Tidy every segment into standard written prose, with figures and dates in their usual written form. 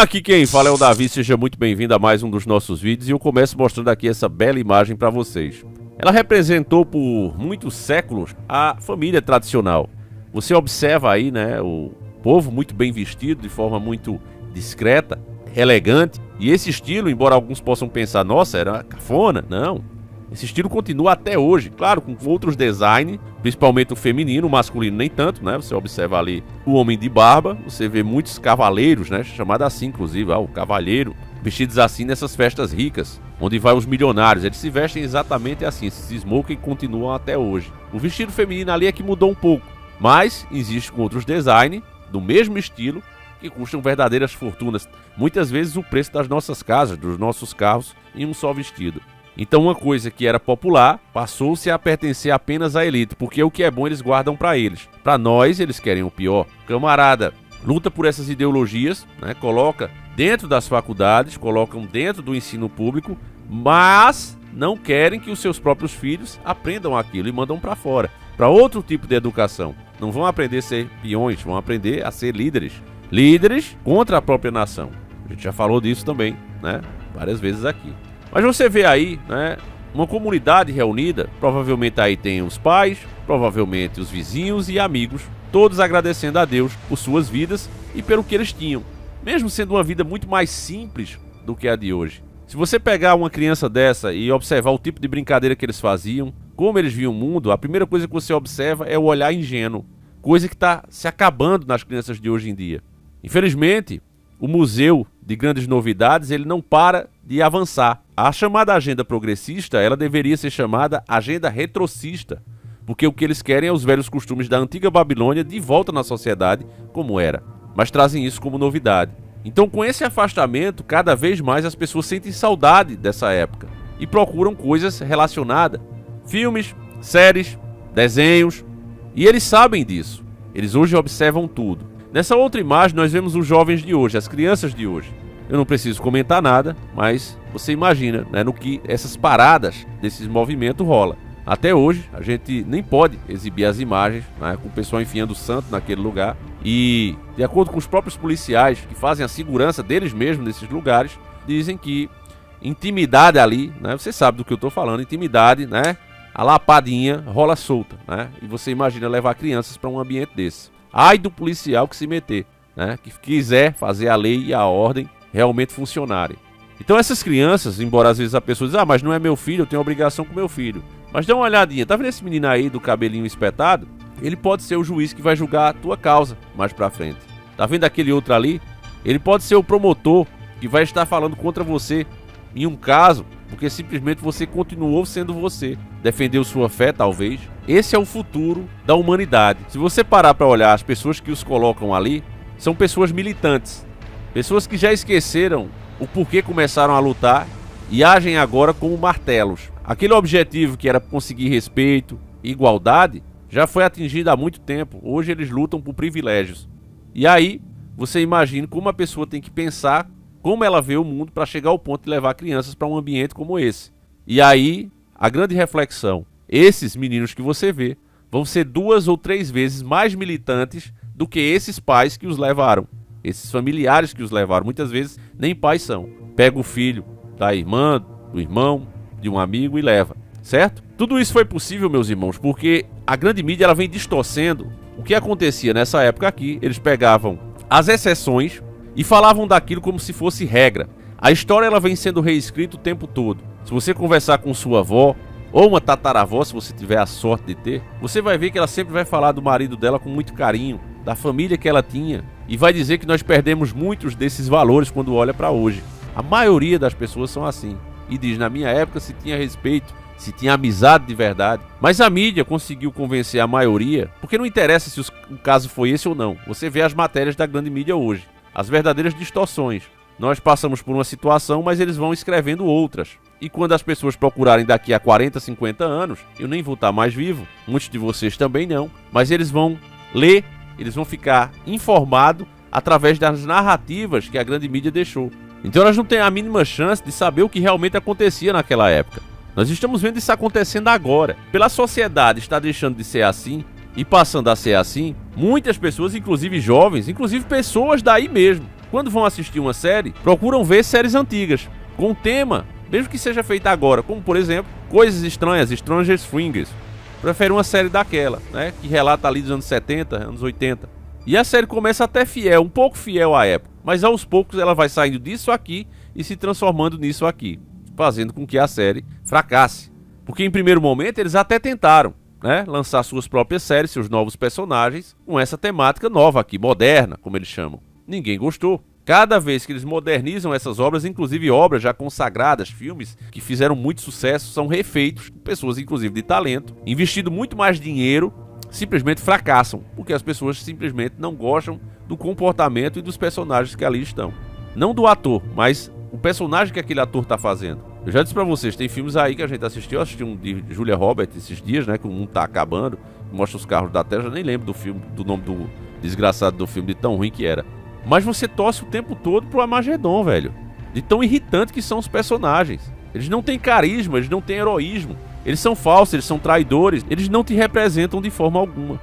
Aqui quem fala é o Davi, seja muito bem-vindo a mais um dos nossos vídeos e eu começo mostrando aqui essa bela imagem para vocês. Ela representou por muitos séculos a família tradicional. Você observa aí, né, o povo muito bem vestido, de forma muito discreta, elegante. E esse estilo, embora alguns possam pensar, nossa, era cafona, não. Esse estilo continua até hoje, claro, com outros designs, principalmente o feminino, o masculino nem tanto, né? Você observa ali o homem de barba, você vê muitos cavaleiros, né? Chamado assim, inclusive, o cavalheiro, vestidos assim nessas festas ricas, onde vai os milionários. Eles se vestem exatamente assim, esses smoking continuam até hoje. O vestido feminino ali é que mudou um pouco, mas existe com outros designs, do mesmo estilo, que custam verdadeiras fortunas. Muitas vezes o preço das nossas casas, dos nossos carros, em um só vestido. Então uma coisa que era popular passou-se a pertencer apenas à elite, porque o que é bom eles guardam para eles. Para nós, eles querem o pior. Camarada luta por essas ideologias, né? Coloca dentro das faculdades, colocam dentro do ensino público, mas não querem que os seus próprios filhos aprendam aquilo e mandam para fora, para outro tipo de educação. Não vão aprender a ser peões, vão aprender a ser líderes. Líderes contra a própria nação. A gente já falou disso também, né? Várias vezes aqui. Mas você vê aí, né, uma comunidade reunida, provavelmente aí tem os pais, provavelmente os vizinhos e amigos, todos agradecendo a Deus por suas vidas e pelo que eles tinham, mesmo sendo uma vida muito mais simples do que a de hoje. Se você pegar uma criança dessa e observar o tipo de brincadeira que eles faziam, como eles viam o mundo, a primeira coisa que você observa é o olhar ingênuo, coisa que está se acabando nas crianças de hoje em dia. Infelizmente, o museu de grandes novidades, ele não para de avançar. A chamada agenda progressista, ela deveria ser chamada agenda retrocista, porque o que eles querem é os velhos costumes da antiga Babilônia de volta na sociedade como era, mas trazem isso como novidade. Então, com esse afastamento, cada vez mais as pessoas sentem saudade dessa época e procuram coisas relacionadas, filmes, séries, desenhos, e eles sabem disso. Eles hoje observam tudo. Nessa outra imagem nós vemos os jovens de hoje, as crianças de hoje. Eu não preciso comentar nada, mas você imagina, né, no que essas paradas desses movimentos rola. Até hoje a gente nem pode exibir as imagens, né, com o pessoal enfiando santo naquele lugar. E de acordo com os próprios policiais que fazem a segurança deles mesmos nesses lugares, dizem que intimidade ali, né, você sabe do que eu estou falando, intimidade, né, a lapadinha rola solta, né, e você imagina levar crianças para um ambiente desse. Ai do policial que se meter, né, que quiser fazer a lei e a ordem realmente funcionarem. Então essas crianças, embora às vezes a pessoa diz, mas não é meu filho, eu tenho obrigação com meu filho. Mas dá uma olhadinha, tá vendo esse menino aí do cabelinho espetado? Ele pode ser o juiz que vai julgar a tua causa mais pra frente. Tá vendo aquele outro ali? Ele pode ser o promotor que vai estar falando contra você em um caso, porque simplesmente você continuou sendo você. Defendeu sua fé, talvez. Esse é o futuro da humanidade. Se você parar para olhar, as pessoas que os colocam ali são pessoas militantes. Pessoas que já esqueceram o porquê começaram a lutar e agem agora como martelos. Aquele objetivo que era conseguir respeito e igualdade já foi atingido há muito tempo. Hoje eles lutam por privilégios. E aí você imagina como a pessoa tem que pensar como ela vê o mundo para chegar ao ponto de levar crianças para um ambiente como esse. E aí, a grande reflexão, esses meninos que você vê vão ser 2 ou 3 vezes mais militantes do que esses pais que os levaram. Esses familiares que os levaram, muitas vezes nem pais são. Pega o filho da irmã, do irmão, de um amigo e leva, certo? Tudo isso foi possível, meus irmãos, porque a grande mídia ela vem distorcendo o que acontecia nessa época aqui. Eles pegavam as exceções e falavam daquilo como se fosse regra. A história ela vem sendo reescrita o tempo todo. Se você conversar com sua avó ou uma tataravó, se você tiver a sorte de ter, você vai ver que ela sempre vai falar do marido dela com muito carinho, da família que ela tinha, e vai dizer que nós perdemos muitos desses valores quando olha para hoje. A maioria das pessoas são assim. E diz, na minha época se tinha respeito, se tinha amizade de verdade. Mas a mídia conseguiu convencer a maioria, porque não interessa se o caso foi esse ou não. Você vê as matérias da grande mídia hoje, as verdadeiras distorções. Nós passamos por uma situação, mas eles vão escrevendo outras. E quando as pessoas procurarem daqui a 40, 50 anos, eu nem vou estar mais vivo, muitos de vocês também não, mas eles vão ler, eles vão ficar informados através das narrativas que a grande mídia deixou. Então elas não têm a mínima chance de saber o que realmente acontecia naquela época. Nós estamos vendo isso acontecendo agora. Pela sociedade está deixando de ser assim e passando a ser assim, muitas pessoas, inclusive jovens, inclusive pessoas daí mesmo, quando vão assistir uma série, procuram ver séries antigas, com tema, mesmo que seja feita agora, como por exemplo, Coisas Estranhas, Stranger Things. Prefere uma série daquela, né, que relata ali dos anos 70, anos 80. E a série começa até fiel, um pouco fiel à época, mas aos poucos ela vai saindo disso aqui e se transformando nisso aqui, fazendo com que a série fracasse. Porque em primeiro momento eles até tentaram, né, lançar suas próprias séries, seus novos personagens, com essa temática nova aqui, moderna, como eles chamam. Ninguém gostou. Cada vez que eles modernizam essas obras, inclusive obras já consagradas, filmes que fizeram muito sucesso, são refeitos, pessoas inclusive de talento, investindo muito mais dinheiro, simplesmente fracassam, porque as pessoas simplesmente não gostam do comportamento e dos personagens que ali estão. Não do ator, mas o personagem que aquele ator está fazendo. Eu já disse pra vocês, tem filmes aí que a gente assistiu, eu assisti um de Julia Roberts esses dias, né, que o mundo tá acabando, mostra os carros da Terra, eu nem lembro do filme, do nome do desgraçado do filme, de tão ruim que era. Mas você torce o tempo todo pro Armagedon, velho. De tão irritante que são os personagens. Eles não têm carisma, eles não têm heroísmo. Eles são falsos, eles são traidores. Eles não te representam de forma alguma.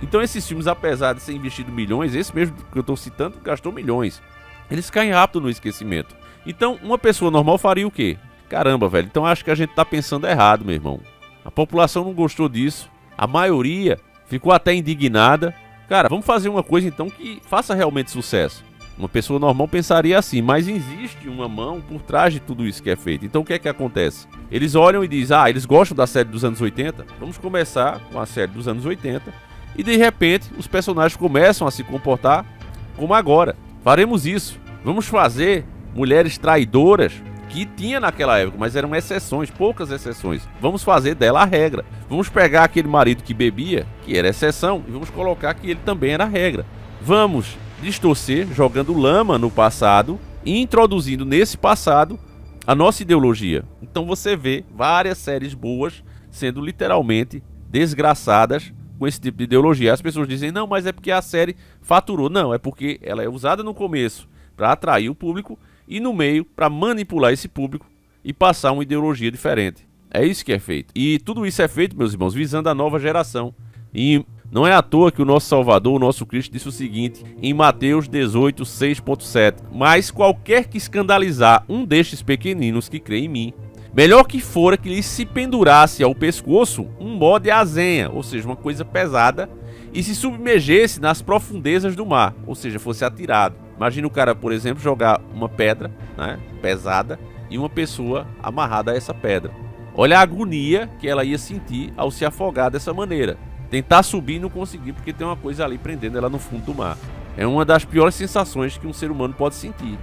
Então esses filmes, apesar de ser investido milhões, esse mesmo que eu tô citando, gastou milhões. Eles caem rápido no esquecimento. Então uma pessoa normal faria o quê? Caramba, velho, então acho que a gente tá pensando errado, meu irmão. A população não gostou disso. A maioria ficou até indignada. Cara, vamos fazer uma coisa então que faça realmente sucesso. Uma pessoa normal pensaria assim, mas existe uma mão por trás de tudo isso que é feito. Então o que é que acontece? Eles olham e dizem, eles gostam da série dos anos 80? Vamos começar com a série dos anos 80. E de repente os personagens começam a se comportar como agora. Faremos isso. Vamos fazer mulheres traidoras que tinha naquela época, mas eram exceções, poucas exceções. Vamos fazer dela a regra. Vamos pegar aquele marido que bebia, que era exceção, e vamos colocar que ele também era a regra. Vamos distorcer, jogando lama no passado e introduzindo nesse passado a nossa ideologia. Então você vê várias séries boas sendo literalmente desgraçadas com esse tipo de ideologia. As pessoas dizem, não, mas é porque a série faturou. Não, é porque ela é usada no começo para atrair o público e no meio para manipular esse público e passar uma ideologia diferente. É isso que é feito. E tudo isso é feito, meus irmãos, visando a nova geração. E não é à toa que o nosso Salvador, o nosso Cristo, disse o seguinte em Mateus 18, 6.7: mas qualquer que escandalizar um destes pequeninos que crê em mim, melhor que fora que lhe se pendurasse ao pescoço um bó de azenha, ou seja, uma coisa pesada, e se submergesse nas profundezas do mar, ou seja, fosse atirado. Imagina o cara, por exemplo, jogar uma pedra, né, pesada e uma pessoa amarrada a essa pedra. Olha a agonia que ela ia sentir ao se afogar dessa maneira. Tentar subir e não conseguir porque tem uma coisa ali prendendo ela no fundo do mar. É uma das piores sensações que um ser humano pode sentir.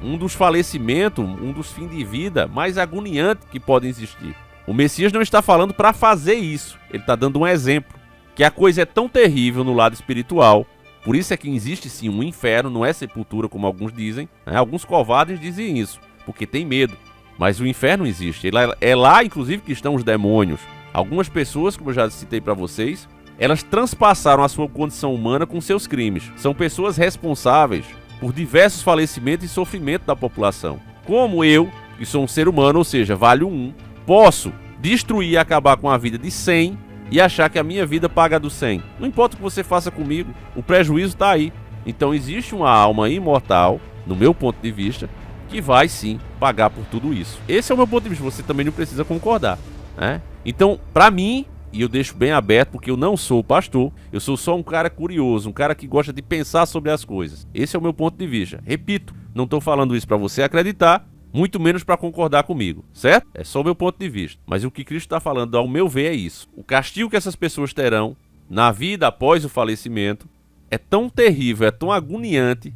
Um dos falecimentos, um dos fins de vida mais agoniantes que podem existir. O Messias não está falando para fazer isso. Ele está dando um exemplo. Que a coisa é tão terrível no lado espiritual. Por isso é que existe sim um inferno, não é sepultura como alguns dizem, né? Alguns covardes dizem isso, porque tem medo. Mas o inferno existe, é lá inclusive que estão os demônios. Algumas pessoas, como eu já citei para vocês, elas transpassaram a sua condição humana com seus crimes. São pessoas responsáveis por diversos falecimentos e sofrimento da população. Como eu, que sou um ser humano, ou seja, valho um, posso destruir e acabar com a vida de 100 e achar que a minha vida paga do 100. Não importa o que você faça comigo, o prejuízo está aí. Então existe uma alma imortal, no meu ponto de vista, que vai sim pagar por tudo isso. Esse é o meu ponto de vista, você também não precisa concordar, né? Então, para mim, e eu deixo bem aberto porque eu não sou pastor, eu sou só um cara curioso, um cara que gosta de pensar sobre as coisas. Esse é o meu ponto de vista. Repito, não estou falando isso para você acreditar, muito menos para concordar comigo, certo? É só o meu ponto de vista. Mas o que Cristo está falando, ao meu ver, é isso. O castigo que essas pessoas terão na vida após o falecimento é tão terrível, é tão agoniante,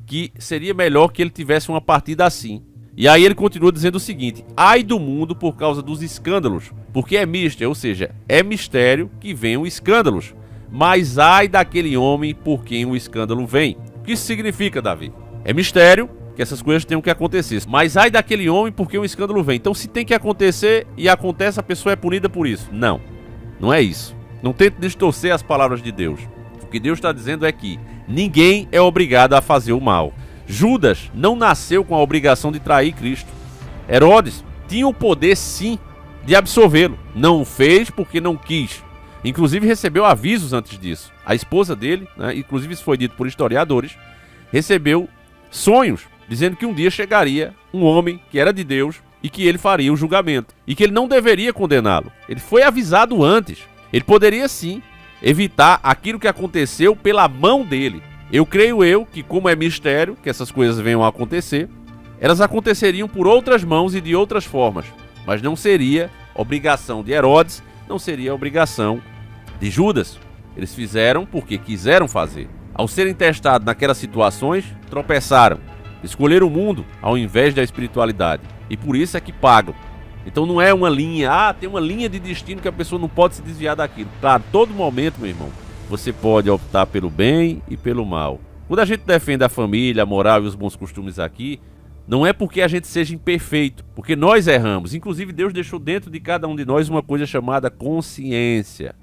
que seria melhor que ele tivesse uma partida assim. E aí ele continua dizendo o seguinte: ai do mundo por causa dos escândalos, porque é mistério, ou seja, é mistério que venham escândalos, mas ai daquele homem por quem o escândalo vem. O que isso significa, Davi? É mistério que essas coisas tenham que acontecer, mas ai daquele homem por quem o escândalo vem. Então se tem que acontecer e acontece, a pessoa é punida por isso. Não, não é isso. Não tente distorcer as palavras de Deus. O que Deus está dizendo é que ninguém é obrigado a fazer o mal. Judas não nasceu com a obrigação de trair Cristo. Herodes tinha o poder sim de absolvê-lo. Não o fez porque não quis. Inclusive recebeu avisos antes disso. A esposa dele, né, inclusive isso foi dito por historiadores, recebeu sonhos, dizendo que um dia chegaria um homem que era de Deus e que ele faria o julgamento, e que ele não deveria condená-lo. Ele foi avisado antes. Ele poderia sim evitar aquilo que aconteceu pela mão dele. Eu creio que como é mistério que essas coisas venham a acontecer, elas aconteceriam por outras mãos e de outras formas, mas não seria obrigação de Herodes, não seria obrigação de Judas. Eles fizeram porque quiseram fazer. Ao serem testados naquelas situações, tropeçaram. Escolheram o mundo ao invés da espiritualidade. E por isso é que pagam. Então não é uma linha, tem uma linha de destino que a pessoa não pode se desviar daquilo. Claro, todo momento, meu irmão, você pode optar pelo bem e pelo mal. Quando a gente defende a família, a moral e os bons costumes aqui, não é porque a gente seja imperfeito, porque nós erramos. Inclusive Deus deixou dentro de cada um de nós uma coisa chamada consciência.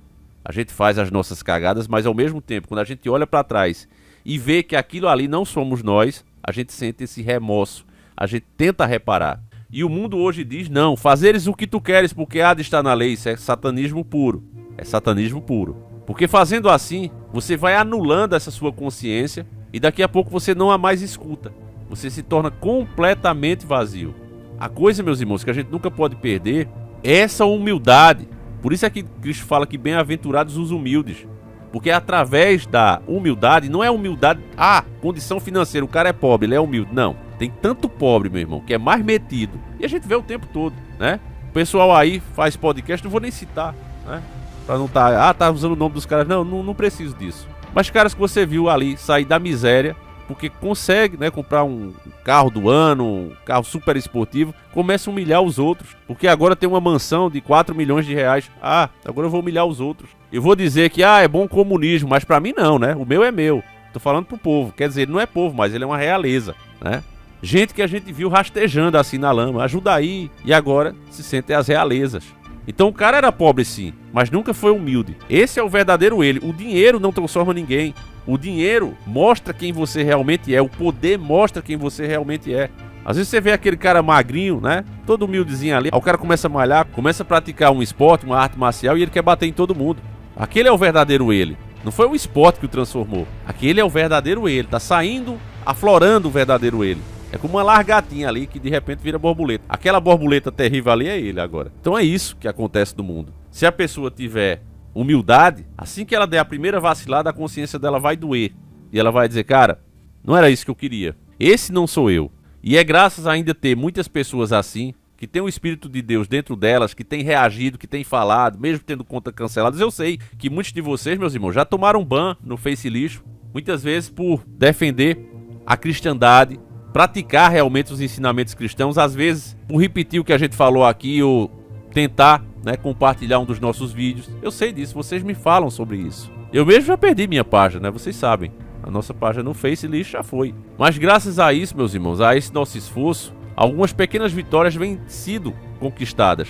A gente faz as nossas cagadas, mas ao mesmo tempo, quando a gente olha para trás e vê que aquilo ali não somos nós, a gente sente esse remorso, a gente tenta reparar. E o mundo hoje diz, não, fazeres o que tu queres porque há de estar na lei. Isso é satanismo puro. É satanismo puro. Porque fazendo assim, você vai anulando essa sua consciência e daqui a pouco você não a mais escuta. Você se torna completamente vazio. A coisa, meus irmãos, que a gente nunca pode perder é essa humildade. Por isso é que Cristo fala que bem-aventurados os humildes. Porque através da humildade, não é humildade, condição financeira, o cara é pobre, ele é humilde. Não, tem tanto pobre, meu irmão, que é mais metido. E a gente vê o tempo todo, né? O pessoal aí faz podcast, não vou nem citar, né? Pra não tá usando o nome dos caras. Não preciso disso. Mas caras que você viu ali sair da miséria, porque consegue, né, comprar um carro do ano, um carro super esportivo, começa a humilhar os outros, porque agora tem uma mansão de 4 milhões de reais. Agora eu vou humilhar os outros. Eu vou dizer que, é bom comunismo, mas pra mim não, né? O meu é meu. Tô falando pro povo. Quer dizer, ele não é povo, mas ele é uma realeza, né? Gente que a gente viu rastejando assim na lama, ajuda aí, e agora se sentem as realezas. Então o cara era pobre sim, mas nunca foi humilde. Esse é o verdadeiro ele. O dinheiro não transforma ninguém. O dinheiro mostra quem você realmente é. O poder mostra quem você realmente é. Às vezes você vê aquele cara magrinho, né? Todo humildezinho ali. Aí o cara começa a malhar, começa a praticar um esporte, uma arte marcial e ele quer bater em todo mundo. Aquele é o verdadeiro ele. Não foi o esporte que o transformou. Aquele é o verdadeiro ele. Tá saindo, aflorando o verdadeiro ele. É como uma largatinha ali que de repente vira borboleta. Aquela borboleta terrível ali é ele agora. Então é isso que acontece no mundo. Se a pessoa tiver humildade, assim que ela der a primeira vacilada, a consciência dela vai doer. E ela vai dizer, cara, não era isso que eu queria. Esse não sou eu. E é graças a ainda ter muitas pessoas assim, que tem o Espírito de Deus dentro delas, que tem reagido, que tem falado, mesmo tendo conta canceladas. Eu sei que muitos de vocês, meus irmãos, já tomaram ban no Face Lixo, muitas vezes por defender a cristandade, praticar realmente os ensinamentos cristãos, às vezes por repetir o que a gente falou aqui ou tentar, né, compartilhar um dos nossos vídeos. Eu sei disso, vocês me falam sobre isso. Eu mesmo já perdi minha página, né? Vocês sabem. A nossa página no Face Lixo já foi. Mas graças a isso, meus irmãos, a esse nosso esforço, algumas pequenas vitórias vêm sido conquistadas.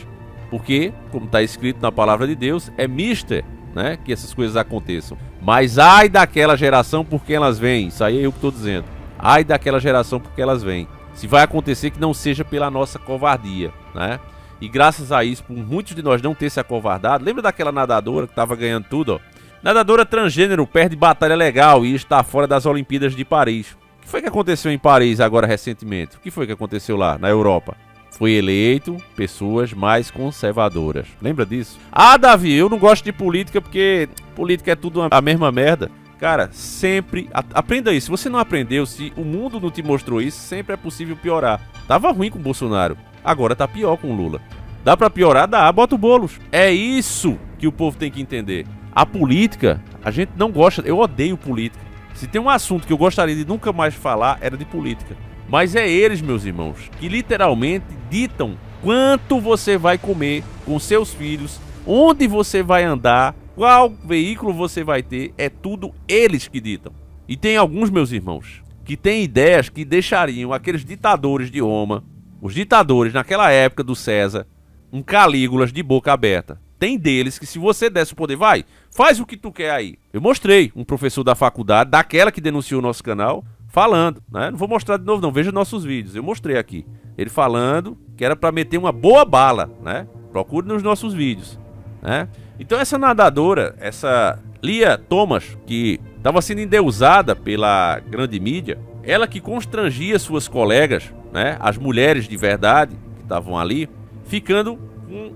Porque, como está escrito na palavra de Deus, é mister, né, que essas coisas aconteçam. Mas ai daquela geração por que elas vêm. Isso aí é eu que estou dizendo. Ai daquela geração porque elas vêm. Se vai acontecer que não seja pela nossa covardia, né? E graças a isso, por muitos de nós não ter se acovardado, lembra daquela nadadora que estava ganhando tudo, ó? Nadadora transgênero perde batalha legal e está fora das Olimpíadas de Paris. O que foi que aconteceu em Paris agora recentemente? O que foi que aconteceu lá, na Europa? Foi eleito pessoas mais conservadoras. Lembra disso? Davi, eu não gosto de política porque política é tudo a mesma merda. Cara, sempre... Aprenda isso. Se você não aprendeu, se o mundo não te mostrou isso, sempre é possível piorar. Tava ruim com o Bolsonaro. Agora tá pior com o Lula. Dá pra piorar? Dá. Bota o Boulos. É isso que o povo tem que entender. A política, a gente não gosta... Eu odeio política. Se tem um assunto que eu gostaria de nunca mais falar, era de política. Mas é eles, meus irmãos, que literalmente ditam quanto você vai comer com seus filhos, onde você vai andar, qual veículo você vai ter, é tudo eles que ditam. E tem alguns, meus irmãos, que têm ideias que deixariam aqueles ditadores de Roma, os ditadores naquela época do César, um Calígulas de boca aberta. Tem deles que se você desse o poder, vai, faz o que tu quer aí. Eu mostrei um professor da faculdade, daquela que denunciou o nosso canal, falando, né? Não vou mostrar de novo não, veja nossos vídeos, eu mostrei aqui. Ele falando que era pra meter uma boa bala, né? Procure nos nossos vídeos, né? Então essa nadadora, essa Lia Thomas, que estava sendo endeusada pela grande mídia, Ela que constrangia suas colegas, né, as mulheres de verdade que estavam ali, ficando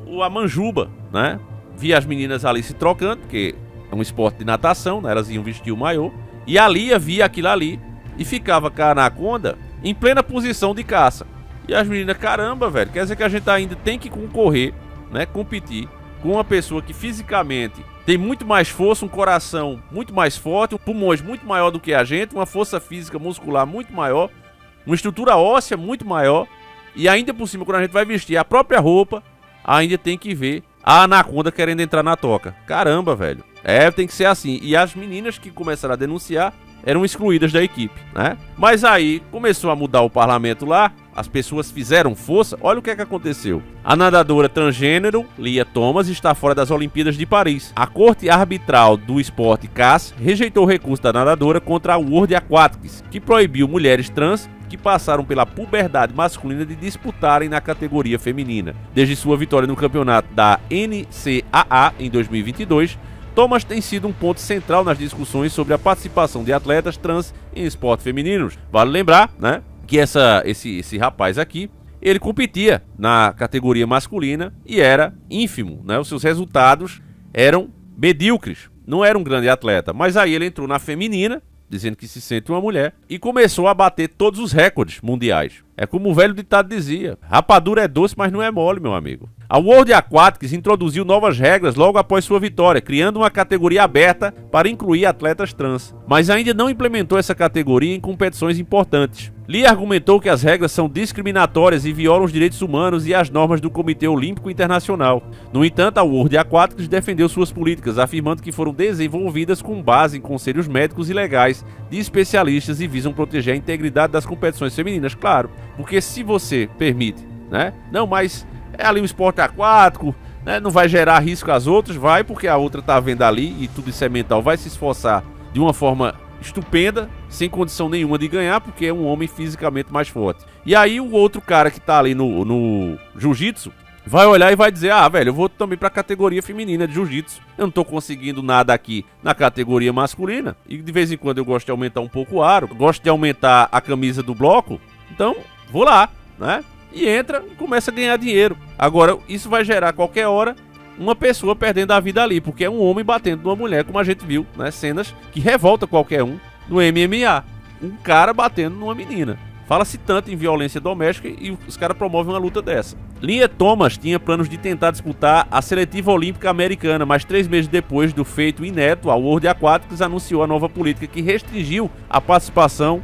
com a manjuba, né? Via as meninas ali se trocando, porque é um esporte de natação, né? Elas iam vestir o maiô. E a Lia via aquilo ali e ficava com a anaconda em plena posição de caça. E as meninas, caramba, velho, quer dizer que a gente ainda tem que concorrer, né? Competir com uma pessoa que fisicamente tem muito mais força, um coração muito mais forte, um pulmões muito maior do que a gente, uma força física muscular muito maior, uma estrutura óssea muito maior. E ainda por cima, quando a gente vai vestir a própria roupa, ainda tem que ver a anaconda querendo entrar na toca. Caramba, velho. Tem que ser assim. E as meninas que começaram a denunciar eram excluídas da equipe, né? Mas aí começou a mudar o parlamento lá, as pessoas fizeram força. Olha o que é que aconteceu. A nadadora transgênero, Lia Thomas, está fora das Olimpíadas de Paris. A Corte Arbitral do Esporte CAS rejeitou o recurso da nadadora contra a World Aquatics, que proibiu mulheres trans que passaram pela puberdade masculina de disputarem na categoria feminina. Desde sua vitória no campeonato da NCAA em 2022, Thomas tem sido um ponto central nas discussões sobre a participação de atletas trans em esportes femininos. Vale lembrar, né, que esse rapaz aqui, ele competia na categoria masculina e era ínfimo, né? Os seus resultados eram medíocres. Não era um grande atleta, mas aí ele entrou na feminina, dizendo que se sente uma mulher, e começou a bater todos os recordes mundiais. É como o velho ditado dizia: rapadura é doce, mas não é mole, meu amigo. A World Aquatics introduziu novas regras logo após sua vitória, criando uma categoria aberta para incluir atletas trans, mas ainda não implementou essa categoria em competições importantes. Lee argumentou que as regras são discriminatórias e violam os direitos humanos e as normas do Comitê Olímpico Internacional. No entanto, a World Aquatics defendeu suas políticas, afirmando que foram desenvolvidas com base em conselhos médicos e legais de especialistas e visam proteger a integridade das competições femininas. Claro, porque se você permite, né? Não, mas é ali um esporte aquático, né? Não vai gerar risco às outras, vai, porque a outra tá vendo ali e tudo isso é mental, vai se esforçar de uma forma estupenda, sem condição nenhuma de ganhar, porque é um homem fisicamente mais forte. E aí o outro cara que tá ali no jiu-jitsu vai olhar e vai dizer: ah, velho, eu vou também pra categoria feminina de jiu-jitsu. Eu não tô conseguindo nada aqui na categoria masculina, e de vez em quando eu gosto de aumentar um pouco o aro, gosto de aumentar a camisa do bloco, então vou lá, né? E entra e começa a ganhar dinheiro. Agora, isso vai gerar qualquer hora uma pessoa perdendo a vida ali, porque é um homem batendo numa mulher, como a gente viu, né? Cenas que revolta qualquer um no MMA. Um cara batendo numa menina. Fala-se tanto em violência doméstica e os caras promovem uma luta dessa. Lia Thomas tinha planos de tentar disputar a seletiva olímpica americana, mas 3 meses depois do feito inédito, a World Aquatics anunciou a nova política que restringiu a participação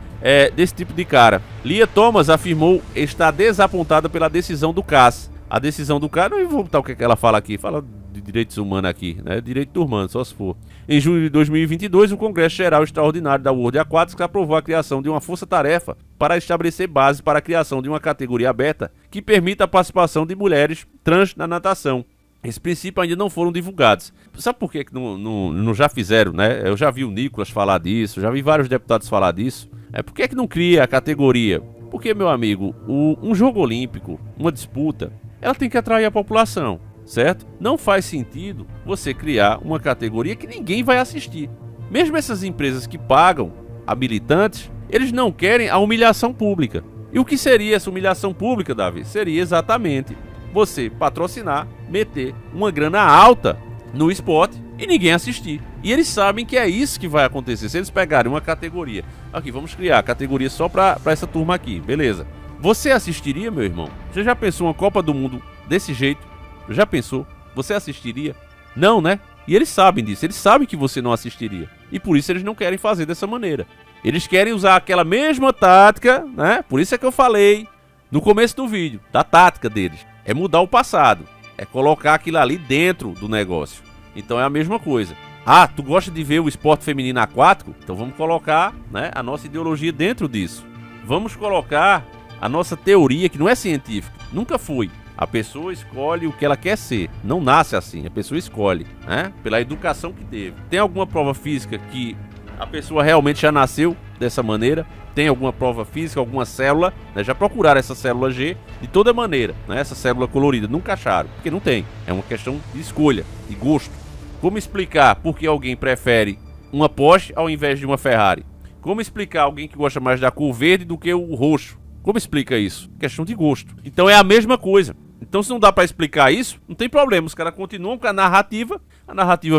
desse tipo de cara. Lia Thomas afirmou estar desapontada pela decisão do CAS. A decisão do cara, não vou botar o que ela fala aqui, fala de direitos humanos aqui, né? Direito humano, só se for. Em junho de 2022, o Congresso Geral Extraordinário da World Aquatics aprovou a criação de uma força-tarefa para estabelecer bases para a criação de uma categoria aberta que permita a participação de mulheres trans na natação. Esse princípio ainda não foram divulgados. Sabe por que não já fizeram, né? Eu já vi o Nicolas falar disso, já vi vários deputados falar disso. Por que não cria a categoria? Porque, meu amigo, um jogo olímpico, uma disputa, ela tem que atrair a população, certo? Não faz sentido você criar uma categoria que ninguém vai assistir. Mesmo essas empresas que pagam habilitantes, eles não querem a humilhação pública. E o que seria essa humilhação pública, Davi? Seria exatamente você patrocinar, meter uma grana alta no esporte e ninguém assistir. E eles sabem que é isso que vai acontecer. Se eles pegarem uma categoria, aqui, vamos criar a categoria só para essa turma aqui, beleza. Você assistiria, meu irmão? Você já pensou uma Copa do Mundo desse jeito? Já pensou? Você assistiria? Não, né? E eles sabem disso, eles sabem que você não assistiria. E por isso eles não querem fazer dessa maneira. Eles querem usar aquela mesma tática, né? Por isso é que eu falei no começo do vídeo, da tática deles. É mudar o passado, é colocar aquilo ali dentro do negócio. Então é a mesma coisa. Ah, tu gosta de ver o esporte feminino aquático? Então vamos colocar, né, a nossa ideologia dentro disso. Vamos colocar a nossa teoria, que não é científica, nunca foi. A pessoa escolhe o que ela quer ser, não nasce assim, a pessoa escolhe, né? Pela educação que teve. Tem alguma prova física que a pessoa realmente já nasceu dessa maneira? Tem alguma prova física, alguma célula, né? Já procuraram essa célula G de toda maneira, né? Essa célula colorida, nunca acharam, porque não tem. É uma questão de escolha, de gosto. Como explicar por que alguém prefere uma Porsche ao invés de uma Ferrari? Como explicar alguém que gosta mais da cor verde do que o roxo? Como explica isso? Questão de gosto. Então é a mesma coisa. Então se não dá pra explicar isso, não tem problema. Os caras continuam com a narrativa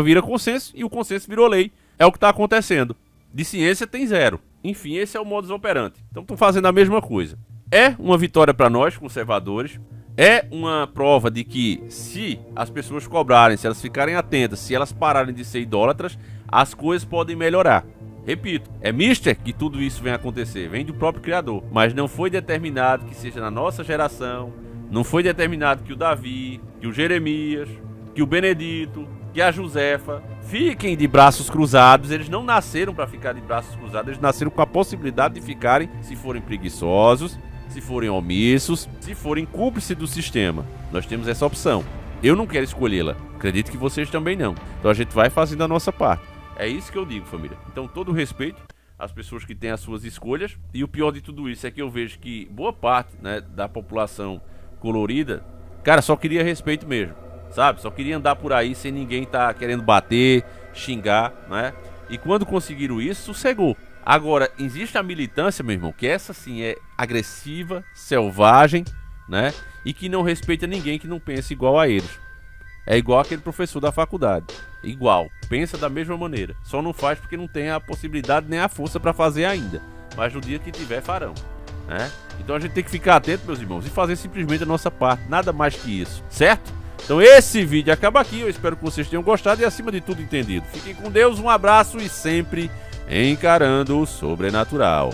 vira consenso e o consenso virou lei. É o que tá acontecendo. De ciência tem zero. Enfim, esse é o modus operandi. Então estão fazendo a mesma coisa. É uma vitória para nós, conservadores. É uma prova de que se as pessoas cobrarem, se elas ficarem atentas, se elas pararem de ser idólatras, as coisas podem melhorar. Repito, é mister que tudo isso vem acontecer, vem do próprio Criador. Mas não foi determinado que seja na nossa geração, não foi determinado que o Davi, que o Jeremias, que o Benedito, que a Josefa fiquem de braços cruzados. Eles não nasceram para ficar de braços cruzados, eles nasceram com a possibilidade de ficarem, se forem preguiçosos, se forem omissos, se forem cúmplices do sistema. Nós temos essa opção. Eu não quero escolhê-la, acredito que vocês também não. Então a gente vai fazendo a nossa parte. É isso que eu digo, família. Então todo respeito às pessoas que têm as suas escolhas. E o pior de tudo isso é que eu vejo que boa parte, né, da população colorida, cara, só queria respeito mesmo, sabe? Só queria andar por aí sem ninguém tá querendo bater, xingar, né? E quando conseguiram isso, sossegou. Agora, existe a militância, meu irmão, que essa sim é agressiva, selvagem, né? E que não respeita ninguém que não pense igual a eles. É igual aquele professor da faculdade. Igual. Pensa da mesma maneira. Só não faz porque não tem a possibilidade nem a força para fazer ainda. Mas no dia que tiver, farão. Né? Então a gente tem que ficar atento, meus irmãos, e fazer simplesmente a nossa parte. Nada mais que isso. Certo? Então esse vídeo acaba aqui. Eu espero que vocês tenham gostado e, acima de tudo, entendido. Fiquem com Deus. Um abraço e sempre encarando o sobrenatural.